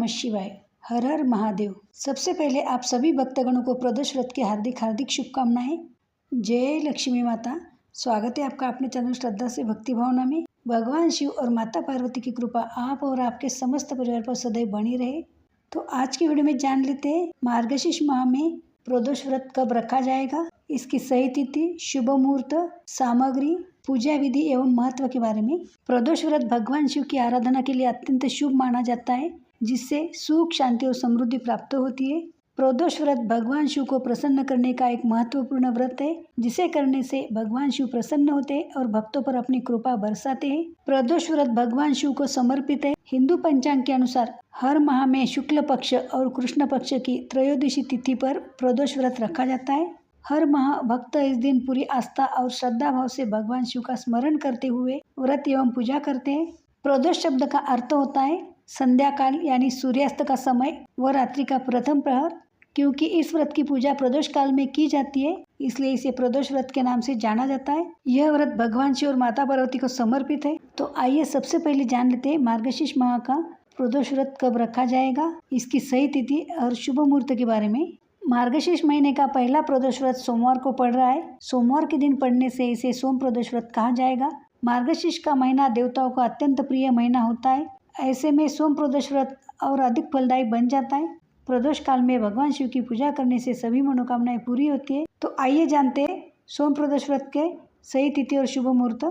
नमः शिवाय। हर हर महादेव। सबसे पहले आप सभी भक्तगणों को प्रदोष व्रत की हार्दिक हार्दिक शुभकामनाएं। जय लक्ष्मी माता। स्वागत है आपका अपने चैनल श्रद्धा से भक्ति भावना में। भगवान शिव और माता पार्वती की कृपा आप और आपके समस्त परिवार पर सदैव बनी रहे। तो आज की वीडियो में जान लेते हैं मार्गशीर्ष माह में प्रदोष व्रत कब रखा जाएगा, इसकी सही तिथि, शुभ मुहूर्त, सामग्री, पूजा विधि एवं महत्व के बारे में। प्रदोष व्रत भगवान शिव की आराधना के लिए अत्यंत शुभ माना जाता है, जिससे सुख, शांति और समृद्धि प्राप्त होती है। प्रदोष व्रत भगवान शिव को प्रसन्न करने का एक महत्वपूर्ण व्रत है, जिसे करने से भगवान शिव प्रसन्न होते हैं और भक्तों पर अपनी कृपा बरसाते हैं। प्रदोष व्रत भगवान शिव को समर्पित है। हिंदू पंचांग के अनुसार हर माह में शुक्ल पक्ष और कृष्ण पक्ष की त्रयोदशी तिथि पर प्रदोष व्रत रखा जाता है। हर माह भक्त इस दिन पूरी आस्था और श्रद्धा भाव से भगवान शिव का स्मरण करते हुए व्रत एवं पूजा करते हैं। प्रदोष शब्द का अर्थ होता है संध्या काल, यानी सूर्यास्त का समय व रात्रि का प्रथम प्रहर। क्योंकि इस व्रत की पूजा प्रदोष काल में की जाती है, इसलिए इसे प्रदोष व्रत के नाम से जाना जाता है। यह व्रत भगवान शिव और माता पार्वती को समर्पित है। तो आइए सबसे पहले जान लेते हैं मार्गशीर्ष माह का प्रदोष व्रत कब रखा जाएगा, इसकी सही तिथि और शुभ मुहूर्त के बारे में। मार्गशीर्ष महीने का पहला प्रदोष व्रत सोमवार को पड़ रहा है। सोमवार के दिन पड़ने से इसे सोम प्रदोष व्रत कहा जाएगा। मार्गशीर्ष का महीना देवताओं का अत्यंत प्रिय महीना होता है। ऐसे में सोम प्रदोष व्रत और अधिक फलदायी बन जाता है। प्रदोष काल में भगवान शिव की पूजा करने से सभी मनोकामनाएं पूरी होती है। तो आइए जानते हैं सोम प्रदोष व्रत के सही तिथि और शुभ मुहूर्त।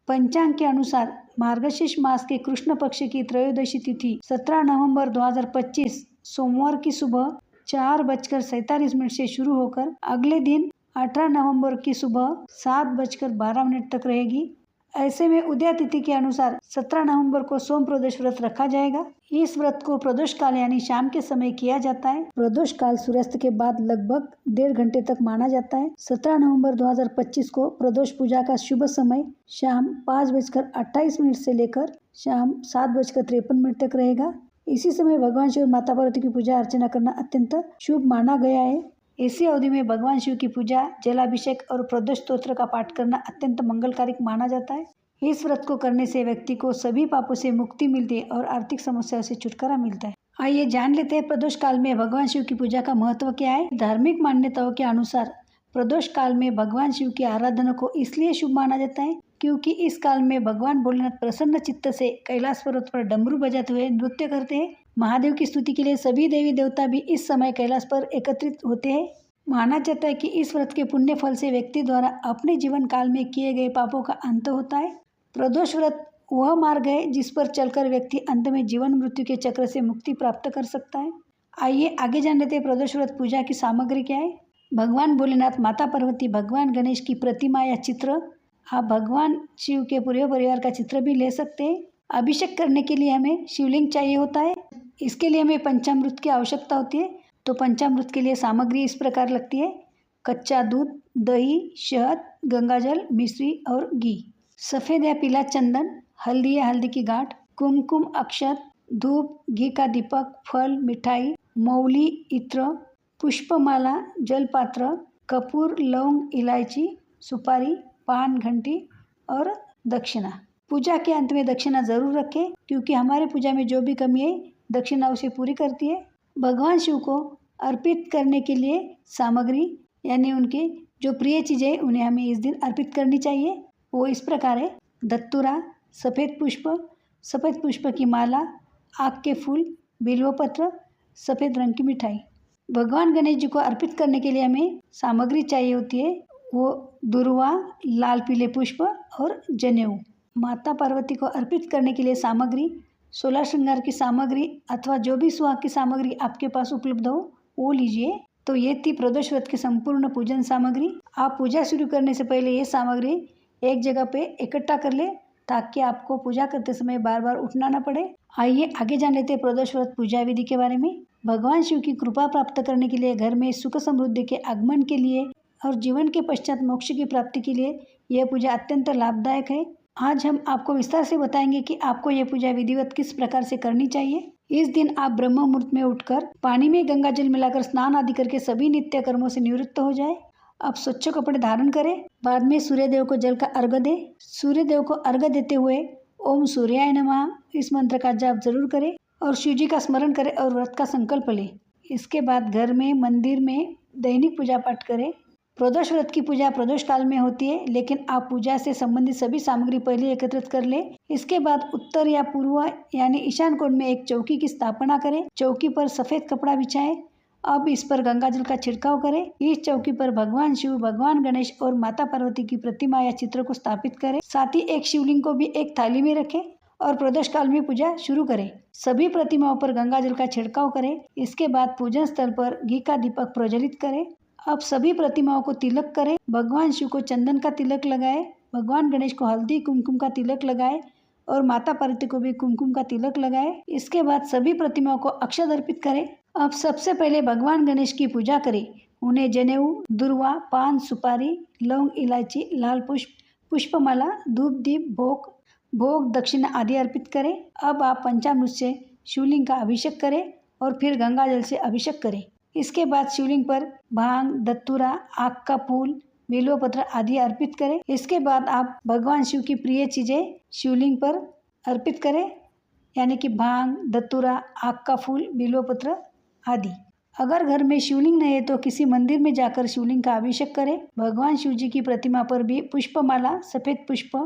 पंचांग के अनुसार मार्गशीर्ष मास के कृष्ण पक्ष की त्रयोदशी तिथि 17 नवंबर 2025 सोमवार की सुबह 4:47 से शुरू होकर अगले दिन 18 नवंबर की सुबह 7:12 तक रहेगी। ऐसे में उदय तिथि के अनुसार 17 नवंबर को सोम प्रदोष व्रत रखा जाएगा। इस व्रत को प्रदोष काल यानी शाम के समय किया जाता है। प्रदोष काल सूर्यास्त के बाद लगभग 1.5 घंटे तक माना जाता है। 17 नवंबर 2025 को प्रदोष पूजा का शुभ समय शाम 5:28 से लेकर शाम 7:53 तक रहेगा। इसी समय भगवान शिव और माता पार्वती की पूजा अर्चना करना अत्यंत शुभ माना गया है। इसी अवधि में भगवान शिव की पूजा, जलाभिषेक और प्रदोष स्तोत्र का पाठ करना अत्यंत मंगलकारक माना जाता है। इस व्रत को करने से व्यक्ति को सभी पापों से मुक्ति मिलती है और आर्थिक समस्याओं से छुटकारा मिलता है। आइए जान लेते हैं प्रदोष काल में भगवान शिव की पूजा का महत्व क्या है। धार्मिक मान्यताओं के अनुसार प्रदोष काल में भगवान शिव की आराधना को इसलिए शुभ माना जाता है क्योंकि इस काल में भगवान भोलेनाथ प्रसन्न चित्त से कैलाश पर्वत पर डमरू बजाते हुए नृत्य करते हैं। महादेव की स्तुति के लिए सभी देवी देवता भी इस समय कैलाश पर एकत्रित होते हैं। माना जाता है कि इस व्रत के पुण्य फल से व्यक्ति द्वारा अपने जीवन काल में किए गए पापों का अंत होता है। प्रदोष व्रत वह मार्ग है जिस पर चलकर व्यक्ति अंत में जीवन मृत्यु के चक्र से मुक्ति प्राप्त कर सकता है। आइए आगे जान लेते हैं प्रदोष व्रत पूजा की सामग्री क्या है। भगवान भोलेनाथ, माता पार्वती, भगवान गणेश की प्रतिमा या चित्र, आप भगवान शिव के पूरे परिवार का चित्र भी ले सकते हैं। अभिषेक करने के लिए हमें शिवलिंग चाहिए होता है। इसके लिए हमें पंचामृत की आवश्यकता होती है। तो पंचामृत के लिए सामग्री इस प्रकार लगती है: कच्चा दूध, दही, शहद, गंगाजल, मिश्री और घी, सफ़ेद या पीला चंदन, हल्दी या हल्दी की गांठ, कुमकुम, अक्षत, धूप, घी का दीपक, फल, मिठाई, मौली, इत्र, पुष्पमाला, जलपात्र, कपूर, लौंग, इलायची, सुपारी, पान, घंटी और दक्षिणा। पूजा के अंत में दक्षिणा जरूर रखें, क्योंकि हमारे पूजा में जो भी कमी है दक्षिणा उसे पूरी करती है। भगवान शिव को अर्पित करने के लिए सामग्री यानी उनके जो प्रिय चीज़ें उन्हें हमें इस दिन अर्पित करनी चाहिए। वो इस प्रकार है: धतूरा, सफ़ेद पुष्प की माला, आक के फूल, बिल्वपत्र, सफ़ेद रंग की मिठाई। भगवान गणेश जी को अर्पित करने के लिए हमें सामग्री चाहिए होती है, वो दुर्वा, लाल पीले पुष्प और जनेऊ। माता पार्वती को अर्पित करने के लिए सामग्री 16 श्रृंगार की सामग्री अथवा जो भी सुहाग की सामग्री आपके पास उपलब्ध हो वो लीजिए। तो ये थी प्रदोष व्रत की संपूर्ण पूजन सामग्री। आप पूजा शुरू करने से पहले ये सामग्री एक जगह पे इकट्ठा कर ले, ताकि आपको पूजा करते समय बार बार उठना न पड़े। आइए आगे जान लेते हैं प्रदोष व्रत पूजा विधि के बारे में। भगवान शिव की कृपा प्राप्त करने के लिए, घर में सुख समृद्धि के आगमन के लिए और जीवन के पश्चात मोक्ष की प्राप्ति के लिए यह पूजा अत्यंत लाभदायक है। आज हम आपको विस्तार से बताएंगे कि आपको यह पूजा विधिवत किस प्रकार से करनी चाहिए। इस दिन आप ब्रह्म मुहूर्त में उठकर पानी में गंगा जल मिलाकर स्नान आदि करके सभी नित्य कर्मों से निवृत्त हो जाए। अब स्वच्छ कपड़े धारण करें। बाद में सूर्यदेव को जल का अर्घ्य दें। सूर्यदेव को अर्घ्य देते हुए ओम सूर्याय नमः इस मंत्र का जाप जरूर करें। और शिव जी का स्मरण करें और व्रत का संकल्प लें। इसके बाद घर में, मंदिर में दैनिक पूजा पाठ करें। प्रदोष व्रत की पूजा प्रदोष काल में होती है, लेकिन आप पूजा से संबंधित सभी सामग्री पहले एकत्रित कर लें। इसके बाद उत्तर या पूर्व यानी ईशान कोण में एक चौकी की स्थापना करें। चौकी पर सफेद कपड़ा बिछाएं। अब इस पर गंगा जल का छिड़काव करें। इस चौकी पर भगवान शिव, भगवान गणेश और माता पार्वती की प्रतिमा या चित्र को स्थापित करें। साथ ही एक शिवलिंग को भी एक थाली में रखें और प्रदोष काल में पूजा शुरू करें। सभी प्रतिमाओं पर गंगा जल का छिड़काव करें। इसके बाद पूजन स्थल पर घी का दीपक प्रज्वलित करें। अब सभी प्रतिमाओं को तिलक करें। भगवान शिव को चंदन का तिलक लगाएं, भगवान गणेश को हल्दी कुमकुम का तिलक लगाएं और माता पार्वती को भी कुमकुम का तिलक लगाएं। इसके बाद सभी प्रतिमाओं को अक्षत अर्पित करें। अब सबसे पहले भगवान गणेश की पूजा करें। उन्हें जनेऊ, दुर्वा, पान, सुपारी, लौंग, इलायची, लाल पुष्प, पुष्पमाला, धूप, दीप, भोग, दक्षिणा आदि अर्पित करें। अब आप पंचामृत से शिवलिंग का अभिषेक करें और फिर गंगा जल से अभिषेक करें। इसके बाद शिवलिंग पर भांग, धतूरा, आक का फूल, बिल्वपत्र आदि अर्पित करें। इसके बाद आप भगवान शिव की प्रिय चीजें शिवलिंग पर अर्पित करें, यानी कि भांग, धतूरा, आक का फूल, बिल्वपत्र आदि। अगर घर में शिवलिंग नहीं है तो किसी मंदिर में जाकर शिवलिंग का अभिषेक करें। भगवान शिव जी की प्रतिमा पर भी पुष्पमाला, सफेद पुष्प,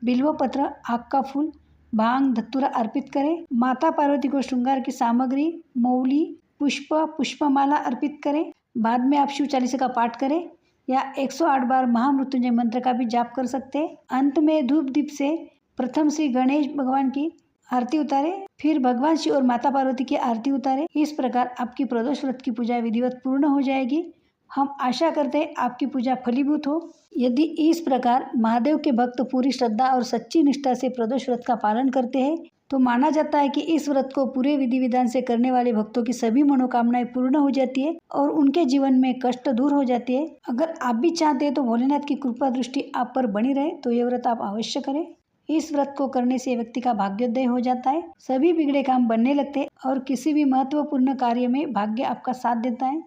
बिल्वपत्र, आक का फूल, भांग, धतूरा अर्पित करें। माता पार्वती को श्रृंगार की सामग्री, मौली, पुष्प, पुष्पमाला अर्पित करें। बाद में आप शिव चालीसा का पाठ करें या 108 बार महामृत्युंजय मंत्र का भी जाप कर सकते हैं। अंत में धूप दीप से प्रथम श्री गणेश भगवान की आरती उतारे, फिर भगवान शिव और माता पार्वती की आरती उतारे। इस प्रकार आपकी प्रदोष व्रत की पूजा विधिवत पूर्ण हो जाएगी। हम आशा करते हैं आपकी पूजा फलीभूत हो। यदि इस प्रकार महादेव के भक्त पूरी श्रद्धा और सच्ची निष्ठा से प्रदोष व्रत का पालन करते हैं तो माना जाता है कि इस व्रत को पूरे विधि विधान से करने वाले भक्तों की सभी मनोकामनाएं पूर्ण हो जाती है और उनके जीवन में कष्ट दूर हो जाती है। अगर आप भी चाहते हैं तो भोलेनाथ की कृपा दृष्टि आप पर बनी रहे तो ये व्रत आप अवश्य करें। इस व्रत को करने से व्यक्ति का भाग्योदय हो जाता है, सभी बिगड़े काम बनने लगते हैं और किसी भी महत्वपूर्ण कार्य में भाग्य आपका साथ देता है।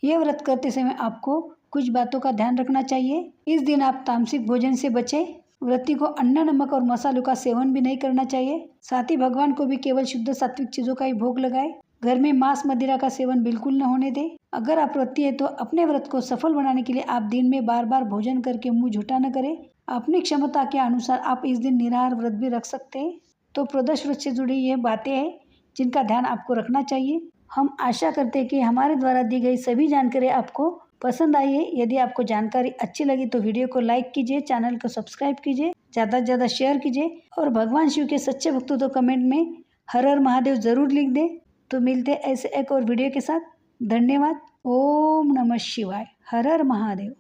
यह व्रत करते समय आपको कुछ बातों का ध्यान रखना चाहिए। इस दिन आप तामसिक भोजन से बचें। व्रती को अन्न, नमक और मसालों का सेवन भी नहीं करना चाहिए। साथ ही भगवान को भी केवल शुद्ध सात्विक चीजों का ही भोग लगाए। घर में मांस, मदिरा का सेवन बिल्कुल न होने दें। अगर आप व्रती है तो अपने व्रत को सफल बनाने के लिए आप दिन में बार बार भोजन करके मुंह झूठा न करें। अपनी क्षमता के अनुसार आप इस दिन निराहार व्रत भी रख सकते हैं। तो प्रदोष व्रत से जुड़ी ये बातें हैं जिनका ध्यान आपको रखना चाहिए। हम आशा करते हैं कि हमारे द्वारा दी गई सभी जानकारी आपको पसंद आई है। यदि आपको जानकारी अच्छी लगी तो वीडियो को लाइक कीजिए, चैनल को सब्सक्राइब कीजिए, ज़्यादा से ज़्यादा शेयर कीजिए और भगवान शिव के सच्चे भक्तों तो कमेंट में हर हर महादेव ज़रूर लिख दें। तो मिलते हैं ऐसे एक और वीडियो के साथ। धन्यवाद। ओम नमः शिवाय। हर हर महादेव।